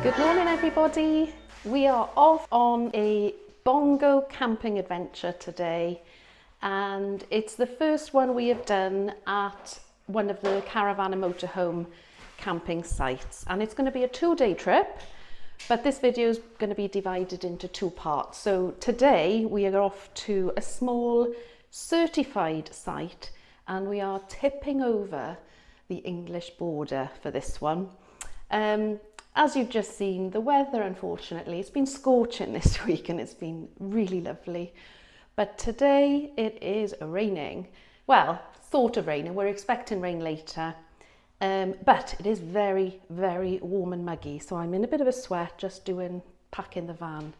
Good morning everybody. We are off on a bongo camping adventure today, and it's the first one we have done at one of the Caravan Motorhome camping sites, and it's going to be a 2-day trip, but this video is going to be divided into 2 parts. So today we are off to a small certified site and we are tipping over the English border for this one. As you've just seen, the weather, unfortunately, it's been scorching this week and it's been really lovely. But today it is raining. Well, sort of raining. We're expecting rain later. But it is very, very warm and muggy. So I'm in a bit of a sweat just packing the van.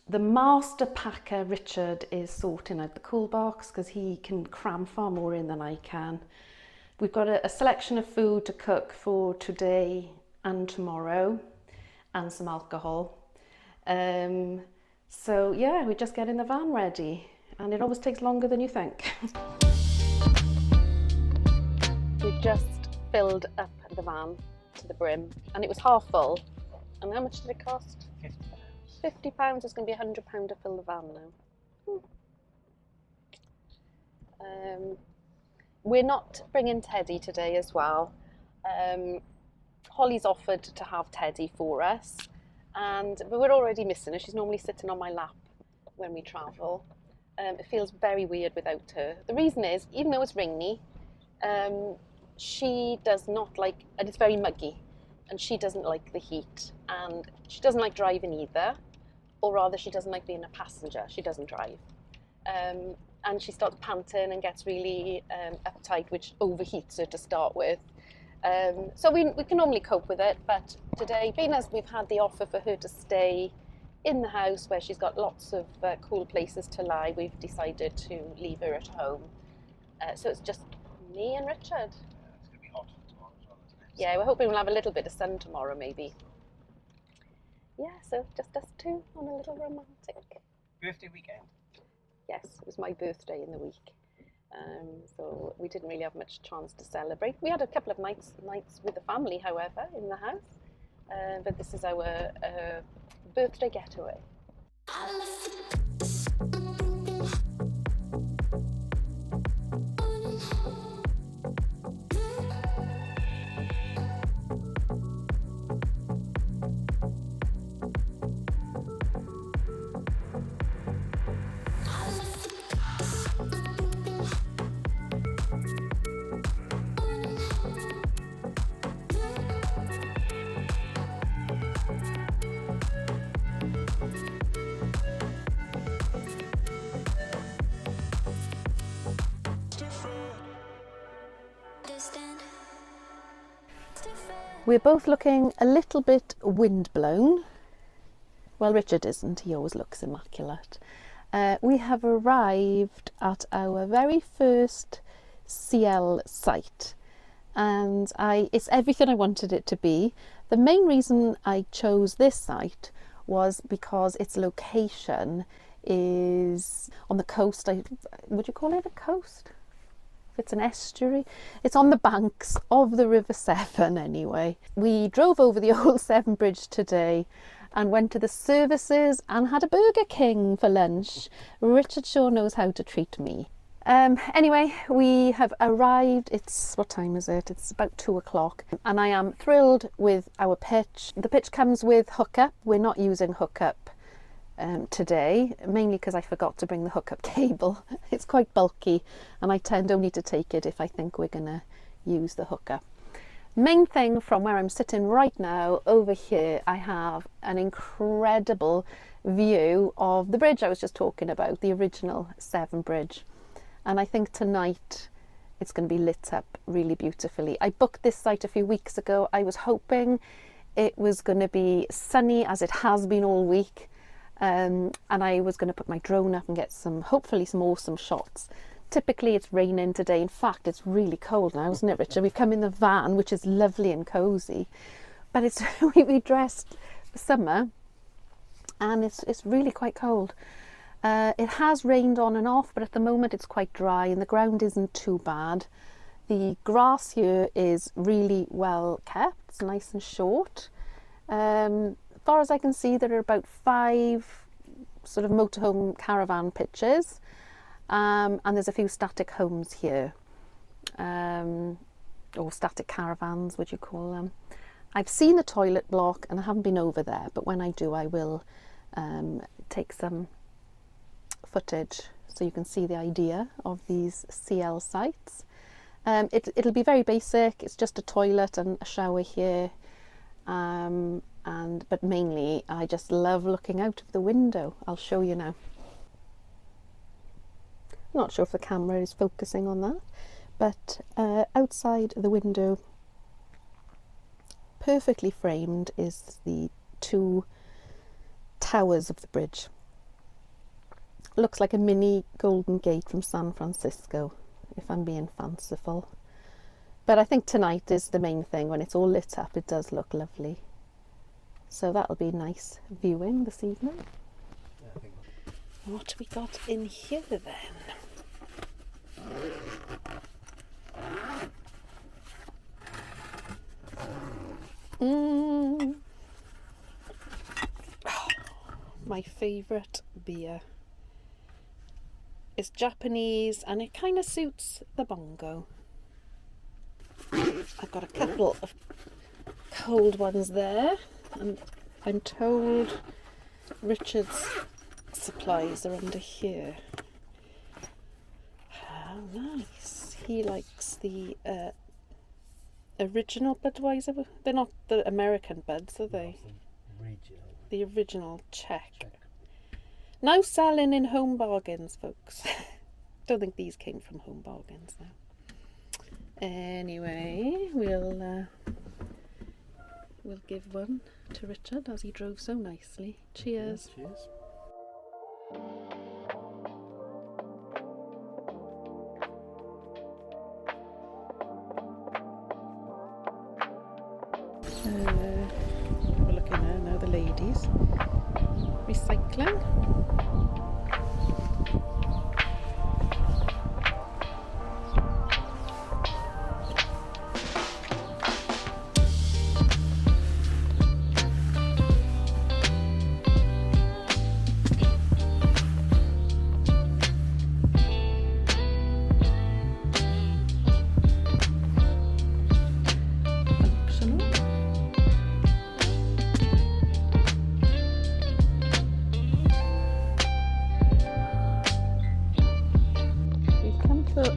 The master packer, Richard, is sorting out the cool box because he can cram far more in than I can. We've got a selection of food to cook for today and tomorrow, and some alcohol. So yeah, we're just getting the van ready, and it always takes longer than you think. We've just filled up the van to the brim, and it was half full. And how much did it cost? £50. £50. It's going to be £100 to fill the van now. We're not bringing Teddy today as well. Holly's offered to have Teddy for us, but we're already missing her. She's normally sitting on my lap when we travel. It feels very weird without her. The reason is, even though it's rainy, she does not like, and it's very muggy, and she doesn't like the heat, and she doesn't like driving either, or rather she doesn't like being a passenger. She doesn't drive. And she starts panting and gets really uptight, which overheats her to start with. So we can normally cope with it, but today, being as we've had the offer for her to stay in the house where she's got lots of cool places to lie, we've decided to leave her at home. So it's just me and Richard. Yeah, it's going to be hot tomorrow as well, isn't it? Yeah, we're hoping we'll have a little bit of sun tomorrow, maybe. Yeah, so just us two on a little romantic birthday weekend. Yes, it was my birthday in the week, so we didn't really have much chance to celebrate. We had a couple of nights with the family, however, in the house, but this is our birthday getaway. We're both looking a little bit windblown. Well, Richard isn't, he always looks immaculate. We have arrived at our very first CL site, and it's everything I wanted it to be. The main reason I chose this site was because its location is on the coast. Would you call it a coast? It's an estuary. It's on the banks of the River Severn anyway. We drove over the old Severn Bridge today and went to the services and had a Burger King for lunch. Richard sure knows how to treat me. Anyway, we have arrived. What time is it? It's about 2 o'clock, and I am thrilled with our pitch. The pitch comes with hookup. We're not using hookup today, mainly because I forgot to bring the hookup cable. It's quite bulky and I tend only to take it if I think we're gonna use the hookup. Main thing from where I'm sitting right now, over here I have an incredible view of the bridge I was just talking about, the original Severn Bridge, and I think tonight it's going to be lit up really beautifully. I booked this site a few weeks ago. I was hoping it was going to be sunny, as it has been all week. And I was going to put my drone up and get hopefully some awesome shots. Typically it's raining today. In fact, it's really cold now, isn't it, Richard? We've come in the van, which is lovely and cozy, but we dressed for summer, and it's really quite cold. It has rained on and off, but at the moment it's quite dry and the ground isn't too bad. The grass here is really well kept, it's nice and short. As far as I can see, there are about 5 sort of motorhome caravan pitches, and there's a few static homes here, or static caravans, would you call them. I've seen the toilet block and I haven't been over there, but when I do I will take some footage so you can see the idea of these CL sites. It'll be very basic, it's just a toilet and a shower here, but mainly I just love looking out of the window. I'll show you now. I'm not sure if the camera is focusing on that, but outside the window, perfectly framed, is the 2 towers of the bridge. Looks like a mini Golden Gate from San Francisco, if I'm being fanciful. But I think tonight is the main thing. When it's all lit up, it does look lovely. So that'll be nice viewing this evening. What have we got in here then? Oh, my favourite beer. It's Japanese and it kind of suits the bongo. I've got a couple of cold ones there, and I'm told Richard's supplies are under here. How nice. He likes the original Budweiser. They're not the American Buds, are they? The original Czech. Now selling in Home Bargains, folks. Don't think these came from Home Bargains now. Anyway, we'll give one to Richard as he drove so nicely. Cheers. Yeah, cheers. We're looking at now the ladies recycling.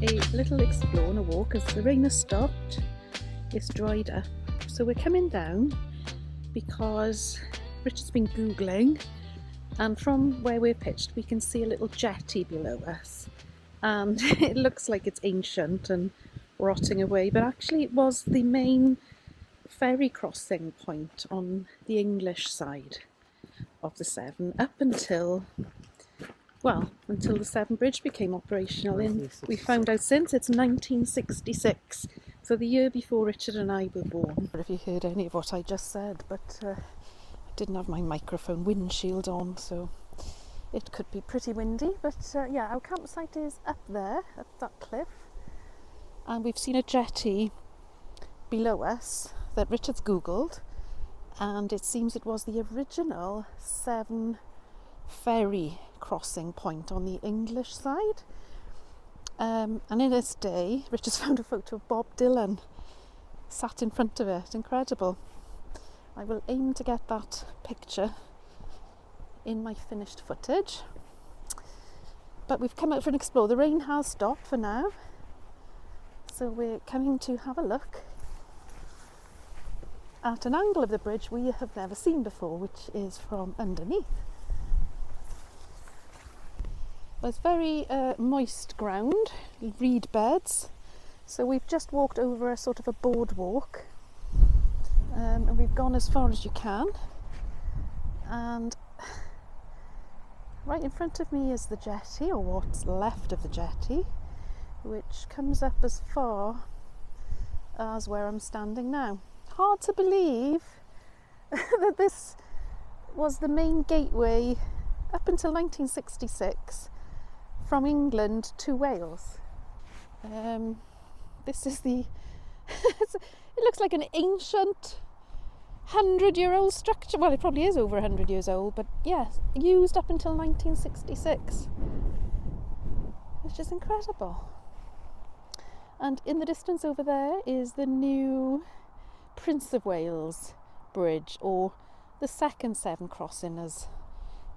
A little explore and a walk as the rain has stopped. It's dried up, so we're coming down because Richard's been googling, and from where we're pitched we can see a little jetty below us, and it looks like it's ancient and rotting away, but actually it was the main ferry crossing point on the English side of the Severn up until the Severn Bridge became operational we found out since it's 1966, so the year before Richard and I were born. If you heard any of what I just said, but I didn't have my microphone windshield on, so it could be pretty windy, but yeah, our campsite is up there at that cliff, and we've seen a jetty below us that Richard's googled, and it seems it was the original Severn ferry crossing point on the English side, and in this day Richard's found a photo of Bob Dylan sat in front of it. Incredible. I will aim to get that picture in my finished footage, but we've come out for an explore. The rain has stopped for now, so we're coming to have a look at an angle of the bridge we have never seen before, which is from underneath. There's very moist ground, reed beds, so we've just walked over a sort of a boardwalk, and we've gone as far as you can, and right in front of me is the jetty, or what's left of the jetty, which comes up as far as where I'm standing now. Hard to believe that this was the main gateway up until 1966 from England to Wales. This is the, it looks like an ancient 100-year-old structure. Well, it probably is over 100 years old, but yes, used up until 1966, which is incredible. And in the distance over there is the new Prince of Wales Bridge, or the second Severn crossing as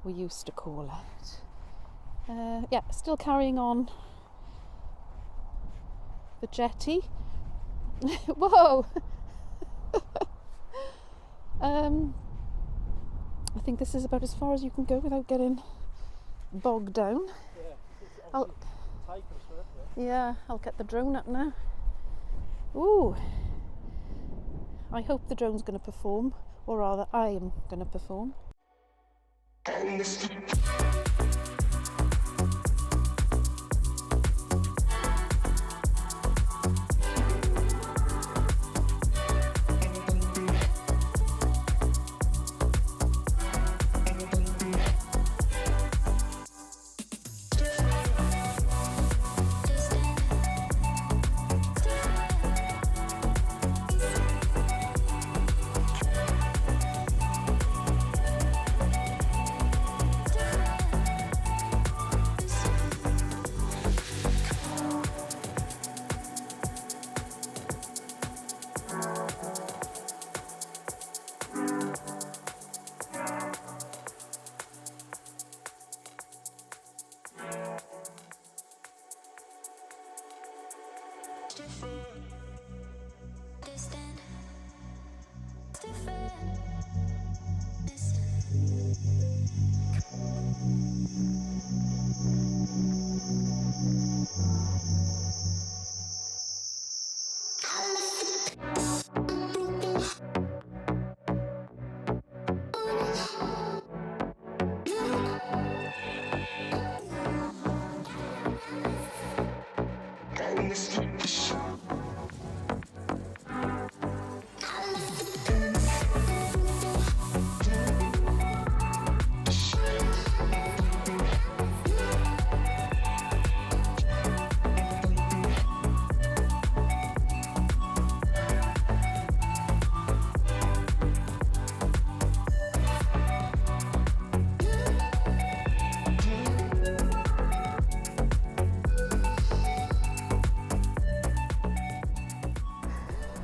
we used to call it. Yeah, still carrying on the jetty. Whoa! I think this is about as far as you can go without getting bogged down. Yeah, I'll get the drone up now. Ooh! I hope the drone's going to perform, or rather I am going to perform.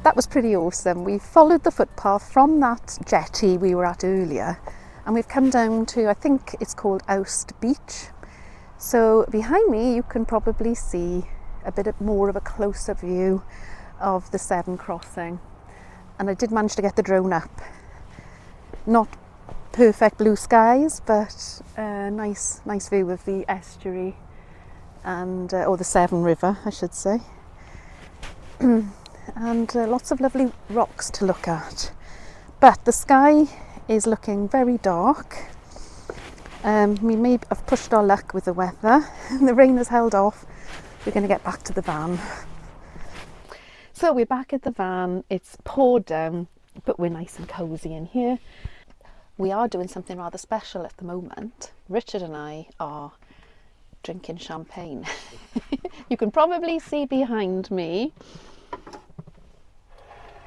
That was pretty awesome. We followed the footpath from that jetty we were at earlier, and we've come down to, I think it's called Aust beach. So behind me you can probably see a bit more of a closer view of the Severn crossing, and I did manage to get the drone up. Not perfect blue skies, but a nice view of the estuary and or the Severn River, I should say. And lots of lovely rocks to look at, but the sky is looking very dark. We may have pushed our luck with the weather. The rain has held off. We're going to get back to the van. So we're back at the van. It's poured down, but we're nice and cozy in here. We are doing something rather special at the moment. Richard and I are drinking champagne. You can probably see behind me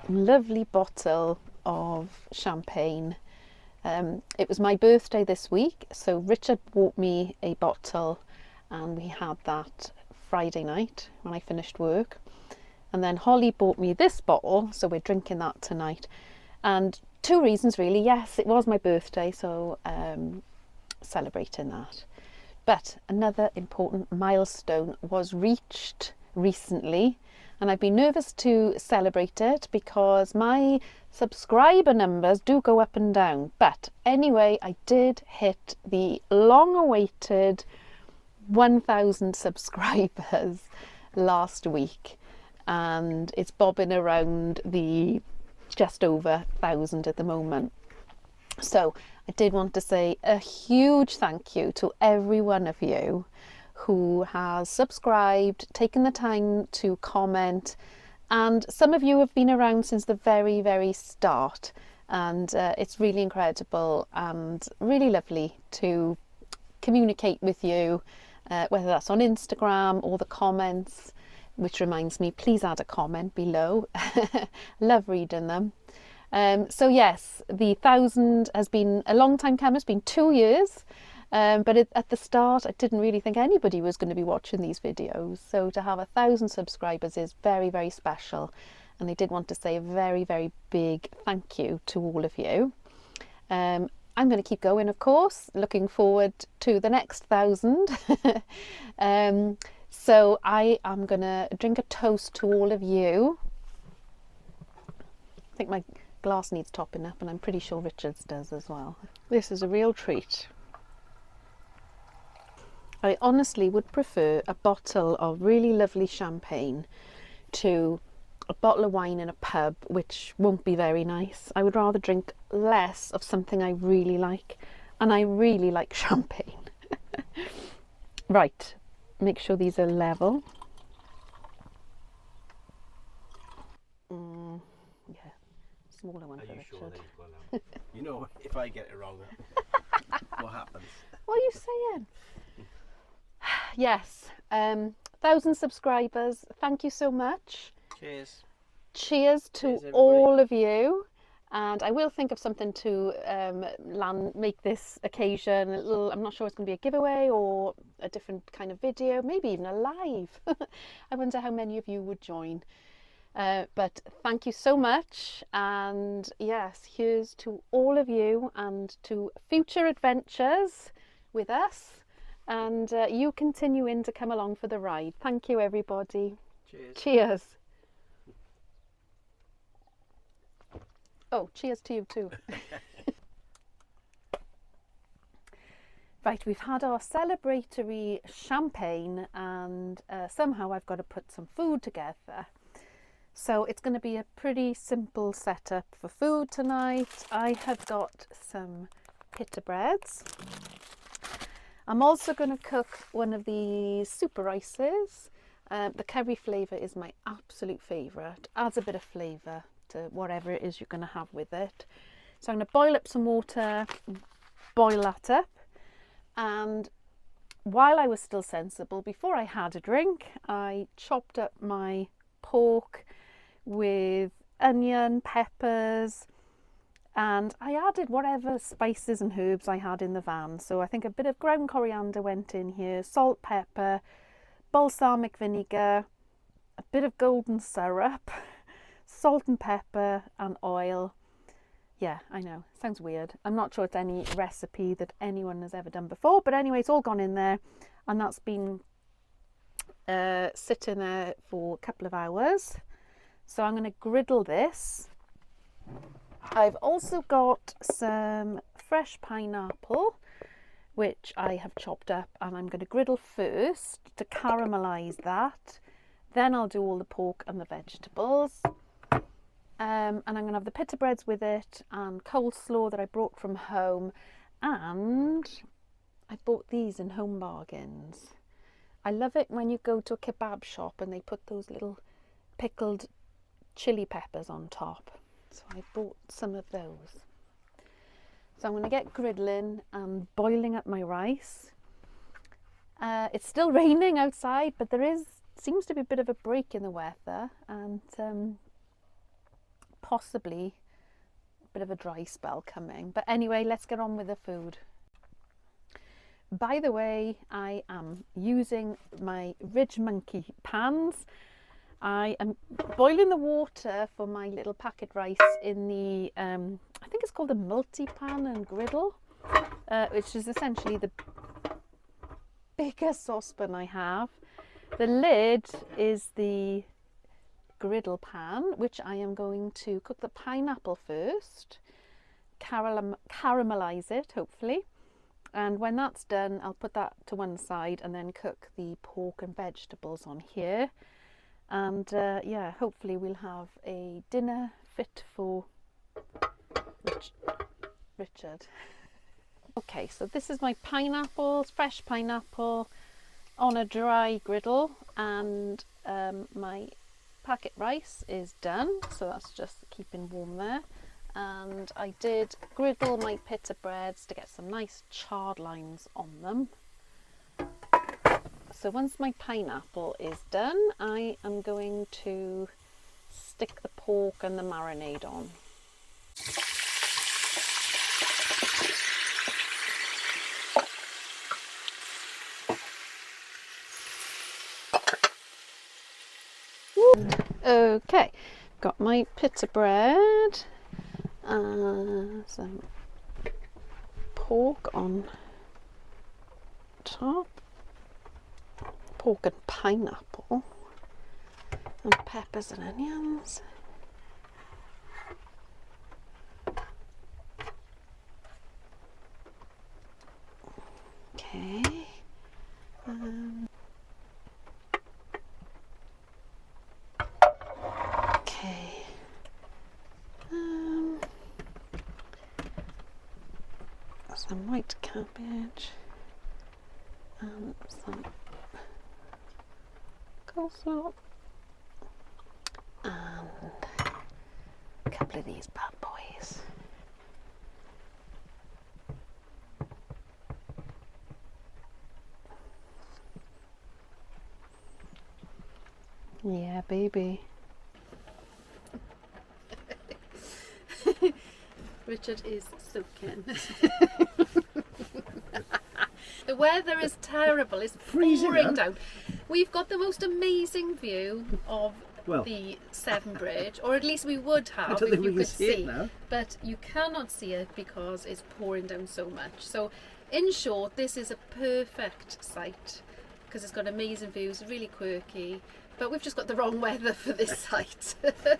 lovely bottle of champagne. It was my birthday this week, so Richard bought me a bottle and we had that Friday night when I finished work, and then Holly bought me this bottle, so we're drinking that tonight. And two reasons really. Yes, it was my birthday, so celebrating that, but another important milestone was reached recently, and I've been nervous to celebrate it because my subscriber numbers do go up and down. But anyway, I did hit the long-awaited 1,000 subscribers last week, and it's bobbing around the just over 1,000 at the moment. So I did want to say a huge thank you to every one of you who has subscribed, taken the time to comment, and some of you have been around since the very start, and it's really incredible and really lovely to communicate with you, whether that's on Instagram or the comments. which reminds me, please add a comment below. Love reading them. So yes, the 1,000 has been a long time coming. It's been 2 years, but at the start I didn't really think anybody was going to be watching these videos. So to have 1,000 subscribers is very, very special, and I did want to say a very, very big thank you to all of you. I'm going to keep going, of course, looking forward to the next 1,000. So I am going to drink a toast to all of you. I think my glass needs topping up, and I'm pretty sure Richard's does as well. This is a real treat. I honestly would prefer a bottle of really lovely champagne to a bottle of wine in a pub, which won't be very nice. I would rather drink less of something I really like, and I really like champagne. Right, make sure these are level. Yeah, smaller one for Richard. Are you sure these were level? You know, if I get it wrong, what happens? What are you saying? Yes, 1,000 subscribers. Thank you so much. Cheers. Cheers to all of you, and I will think of something to make this occasion a little. I'm not sure it's going to be a giveaway or a different kind of video, maybe even a live. I wonder how many of you would join. But thank you so much, and yes, here's to all of you and to future adventures with us, and you continuing to come along for the ride. Thank you, everybody. Cheers. Cheers. Oh, cheers to you too. Right, we've had our celebratory champagne, and somehow I've got to put some food together. So it's going to be a pretty simple setup for food tonight. I have got some pita breads. I'm also going to cook one of these super rices. The curry flavour is my absolute favourite. Adds a bit of flavour to whatever it is you're going to have with it. So I'm going to boil up some water, boil that up, and while I was still sensible, before I had a drink, I chopped up my pork with onion, peppers, and I added whatever spices and herbs I had in the van. So I think a bit of ground coriander went in here, salt, pepper, balsamic vinegar, a bit of golden syrup, salt and pepper and oil. Yeah, I know, sounds weird. I'm not sure it's any recipe that anyone has ever done before, but anyway, it's all gone in there, and that's been sitting there for a couple of hours. So I'm going to griddle this. I've also got some fresh pineapple, which I have chopped up, and I'm going to griddle first to caramelise that. Then I'll do all the pork and the vegetables. And I'm going to have the pita breads with it, and coleslaw that I brought from home. And I bought these in Home Bargains. I love it when you go to a kebab shop and they put those little pickled chili peppers on top. So I bought some of those. So I'm going to get griddling and boiling up my rice. It's still raining outside, but there seems to be a bit of a break in the weather, and possibly a bit of a dry spell coming. But anyway, let's get on with the food. By the way, I am using my Ridge Monkey pans. I am boiling the water for my little packet rice in the, I think it's called a multi-pan and griddle, which is essentially the biggest saucepan I have. The lid is the griddle pan, which I am going to cook the pineapple first, caramelize it, hopefully. And when that's done, I'll put that to one side and then cook the pork and vegetables on here. And yeah, hopefully we'll have a dinner fit for Richard. Okay, so this is my pineapples, fresh pineapple on a dry griddle, and my packet rice is done, so that's just keeping warm there. And I did griddle my pita breads to get some nice charred lines on them. So once my pineapple is done, I am going to stick the pork and the marinade on. Okay, got my pita bread, some pork on top, pork and pineapple, and peppers and onions. Okay. Some white cabbage and some coleslaw and a couple of these bad boys. Yeah, baby. Richard is soaking. The weather is terrible. It's pouring down. We've got the most amazing view of the Severn Bridge, or at least we would have if you could see. But you cannot see it because it's pouring down so much. So, in short, this is a perfect site because it's got amazing views, really quirky. But we've just got the wrong weather for this site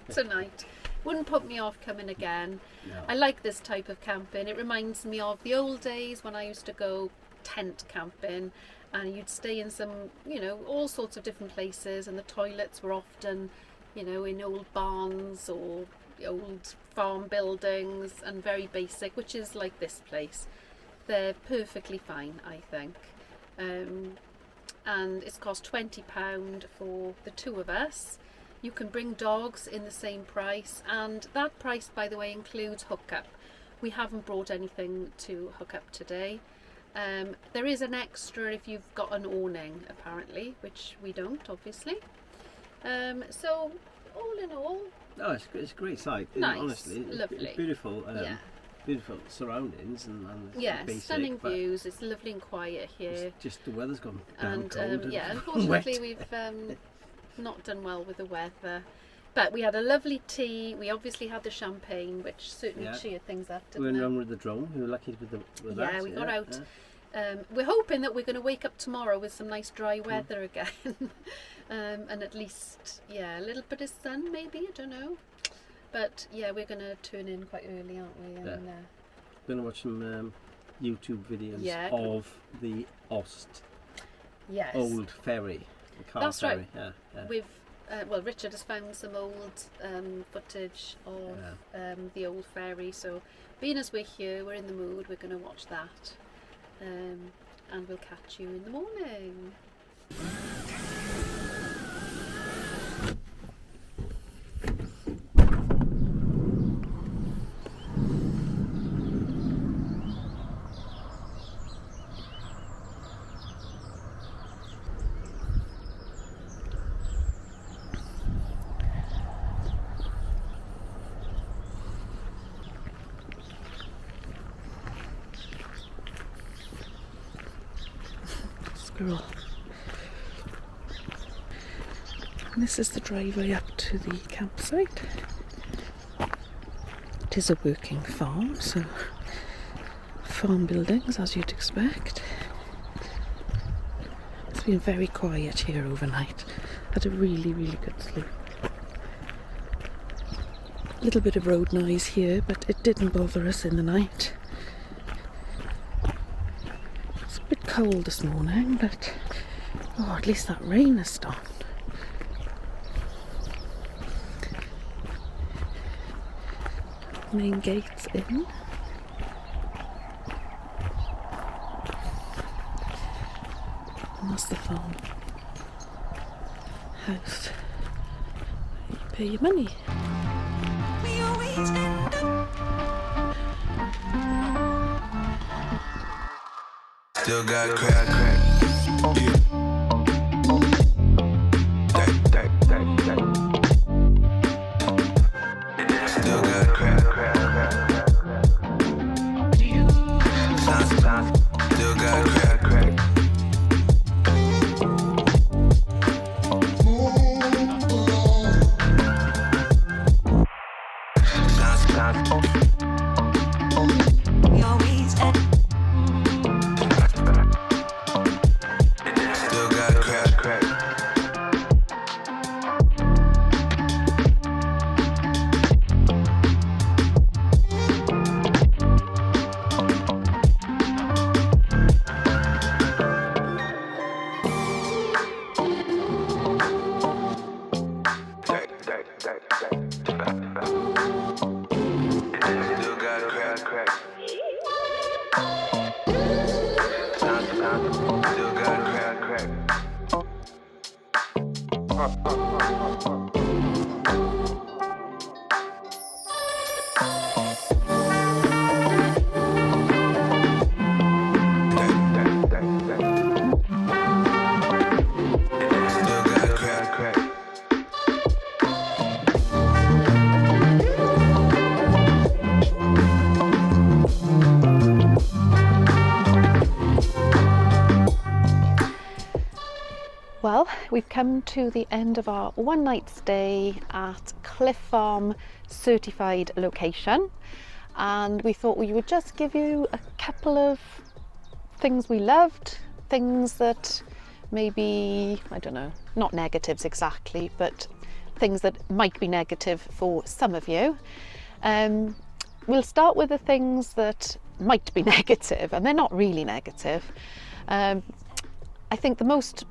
tonight. Wouldn't put me off coming again. No. I like this type of camping. It reminds me of the old days when I used to go tent camping, and you'd stay in some, you know, all sorts of different places, and the toilets were often, you know, in old barns or old farm buildings, and very basic, which is like this place. They're perfectly fine, I think. And it's cost £20 for the two of us. You can bring dogs in the same price, and that price, by the way, includes hookup. We haven't brought anything to hook up today. There is an extra if you've got an awning, apparently, which we don't, obviously. So, all in all... Oh, it's a great site. Nice, honestly, lovely. It's beautiful. Beautiful surroundings and basic, stunning views. It's lovely and quiet here. It's just the weather's gone down cold and unfortunately we've not done well with the weather, but we had a lovely tea. We obviously had the champagne, which certainly cheered things up. We went around with the drone. We were lucky with that. Yeah, we got out. Yeah. We're hoping that we're going to wake up tomorrow with some nice dry weather again, and at least a little bit of sun, maybe. I don't know. But yeah, we're going to turn in quite early, aren't we? And, we're going to watch some YouTube videos of the Aust old ferry, the car That's ferry. Right. Yeah. We've Richard has found some old footage of the old ferry. So, being as we're here, we're in the mood. We're going to watch that, and we'll catch you in the morning. Squirrel. And this is the driveway up to the campsite. It is a working farm, so farm buildings as you'd expect. It's been very quiet here overnight. Had a really, really good sleep. A little bit of road noise here, but it didn't bother us in the night. It's a bit cold this morning, but at least that rain has stopped. Main gates in. And that's the farm house. You pay your money. We always end up. Still got crack. Yeah. Well, we've come to the end of our one night stay at Cliff Farm certified location, and we thought we would just give you a couple of things we loved, things that maybe, I don't know, not negatives exactly, but things that might be negative for some of you. We'll start with the things that might be negative, and they're not really negative. I think the most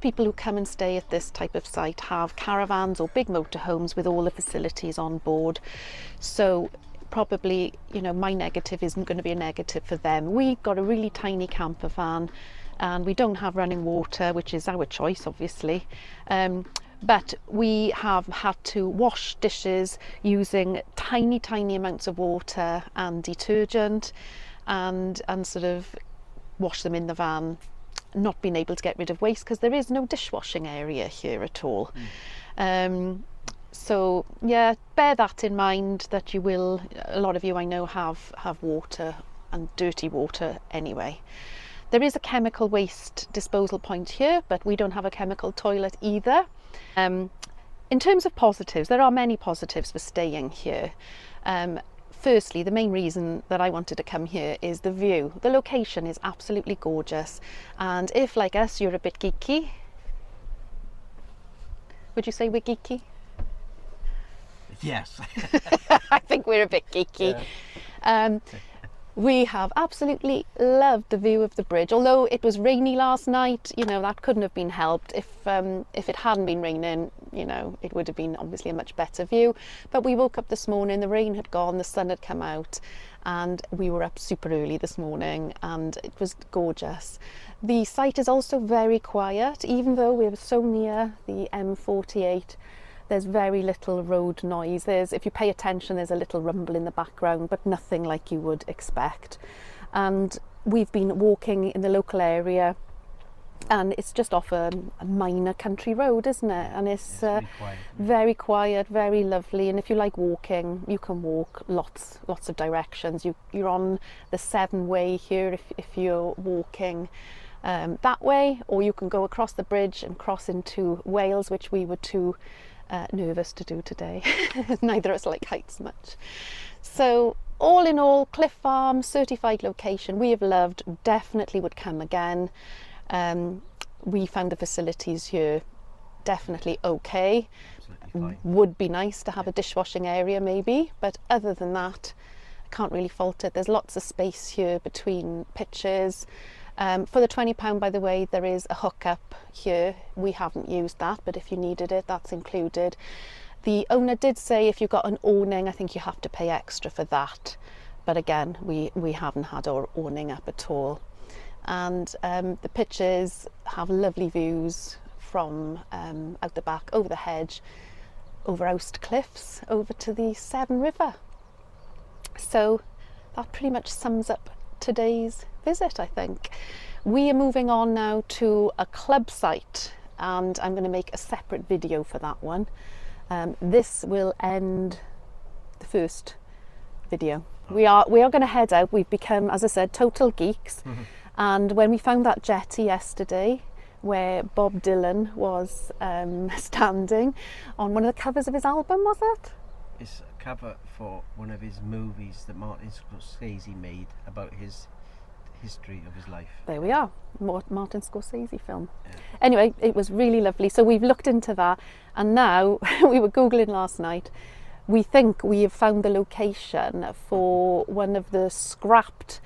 people who come and stay at this type of site have caravans or big motorhomes with all the facilities on board. So probably, you know, my negative isn't going to be a negative for them. We've got a really tiny camper van and we don't have running water, which is our choice, obviously. But we have had to wash dishes using tiny amounts of water and detergent and sort of wash them in the van, not being able to get rid of waste because there is no dishwashing area here at all. So yeah, bear that in mind, that you will, a lot of you I know have water and dirty water anyway. There is a chemical waste disposal point here, but we don't have a chemical toilet either. In terms of positives, there are many positives for staying here. Firstly, the main reason that I wanted to come here is the view. The location is absolutely gorgeous, and if, like us, you're a bit geeky, would you say we're geeky? Yes. I think we're a bit geeky. Yeah. We have absolutely loved the view of the bridge. Although it was rainy last night, you know, that couldn't have been helped. If it hadn't been raining, you know, it would have been obviously a much better view. But we woke up this morning, the rain had gone, the sun had come out, and we were up super early this morning, and it was gorgeous. The site is also very quiet, even though we're so near the M48. There's very little road noise. If you pay attention, there's a little rumble in the background, but nothing like you would expect. And we've been walking in the local area, and it's just off a minor country road, isn't it? And it's very quiet, very lovely. And if you like walking, you can walk lots of directions. You're on the Severn way here if you're walking that way, or you can go across the bridge and cross into Wales, which we were too nervous to do today. Neither of us like heights much. So all in all, Cliff Farm certified location we have loved, definitely would come again. We found the facilities here definitely okay. Would be nice to have a dishwashing area maybe, but other than that I can't really fault it. There's lots of space here between pitches. For the £20, by the way, there is a hookup here. We haven't used that, but if you needed it, that's included. The owner did say if you've got an awning, I think you have to pay extra for that. But again, we haven't had our awning up at all. And the pitches have lovely views from out the back, over the hedge, over Aust cliffs, over to the Severn River. So that pretty much sums up today's visit, I think. We are moving on now to a club site, and I'm going to make a separate video for that one. This will end the first video. We are going to head out. We've become, as I said, total geeks. And when we found that jetty yesterday, where Bob Dylan was standing on one of the covers of his album, was it? It's a cover for one of his movies that Martin Scorsese made about his history of his life. There we are, Martin Scorsese film. Yeah. Anyway, it was really lovely. So we've looked into that, and now we were Googling last night. We think we have found the location for one of the scrapped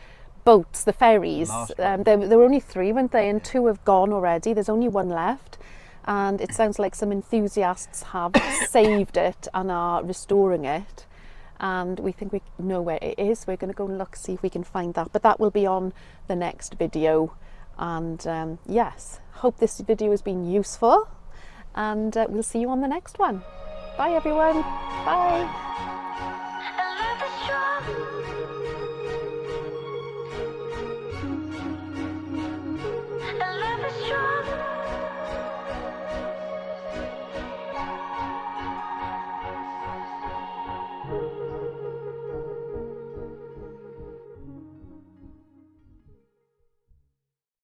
boats, the ferries. There were only 3, weren't they? And 2 have gone already. There's only 1 left. and it sounds like some enthusiasts have saved it and are restoring it, and we think we know where it is. We're going to go and look, see if we can find that, but that will be on the next video. And yes, hope this video has been useful, and we'll see you on the next one. Bye everyone. Bye.